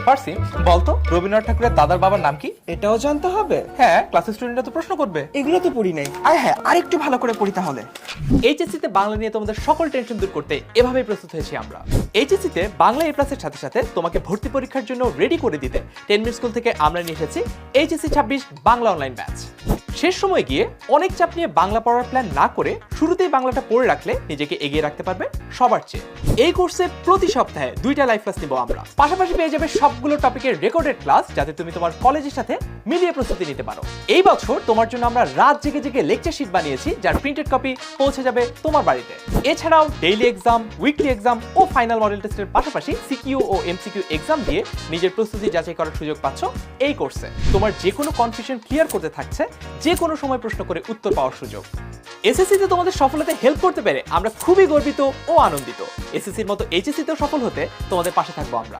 ফার্সিন, বলতো রবীন্দ্রনাথ ঠাকুরের দাদার বাবার নাম কি? এটাও জানতে হবে? হ্যাঁ, ক্লাসের স্টুডেন্টরা তো প্রশ্ন করবে। এগুলো তো পড়ি নাই। আর হ্যাঁ, আরেকটু ভালো করে পড়ি তাহলে। এইচএসসি তে বাংলা নিয়ে তোমাদের সকল টেনশন দূর করতে এভাবেই প্রস্তুত হয়েছি আমরা। এইচএসসি তে বাংলা এ প্লাসের সাথে সাথে তোমাকে ভর্তি পরীক্ষার জন্য রেডি করে দিতে 10 মিনিট স্কুল থেকে আমরা নিয়ে এসেছি এইচএসসি 26 বাংলা অনলাইন ব্যাচ। শেষ সময় গিয়ে অনেক চাপ নিয়ে বাংলা পড়ার প্ল্যান না করে শুরুতেই বাংলাটা পড়ে রাখলে নিজেকে এগিয়ে রাখতে পারবে সবার চেয়ে। এই কোর্সে প্রতি সপ্তাহে 2টা লাইভ ক্লাস নিব আমরা, পাশাপাশি পেয়ে যাবে সবগুলো টপিকের রেকর্ডেড ক্লাস, যাতে তুমি তোমার কলেজের সাথে মিলিয়ে প্রস্তুতি নিতে পারো। এই বছর তোমার জন্য আমরা রাত জেগে জেগে লেকচার শিট বানিয়েছি, যার প্রিন্টেড কপি পৌঁছে যাবে তোমার বাড়িতে। এছাড়াও ডেইলি এক্সাম, উইকলি এক্সাম ও ফাইনাল মডেল টেস্টের পাশাপাশি সিকিউ ও এমসিকিউ এক্সাম দিয়ে নিজের প্রস্তুতি যাচাই করার সুযোগ পাচ্ছ এই কোর্সে। তোমার যে কোনো কনফিউশন ক্লিয়ার করতে থাকছে যে কোনো সময় প্রশ্ন করে উত্তর পাওয়ার সুযোগ। এসএসসি তে তোমাদের সফলতায় হেল্প করতে পেরে আমরা খুবই গর্বিত ও আনন্দিত। এসএসসির মতো এইচএসসি তেও সফল হতে তোমাদের পাশে থাকবো আমরা।